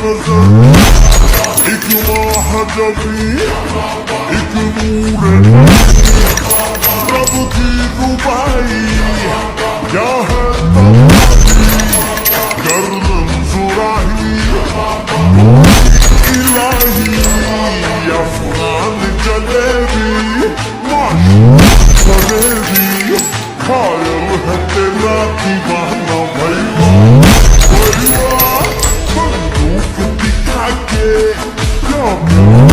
नजर एक महाजबी एक नूर रब की रुबाई क्या है कर मंजूराही इलाही अफगान जलेबी माशूक जलेबी खायल है तेरा दीवाना भैया भैया बंदूक दिखा के क्या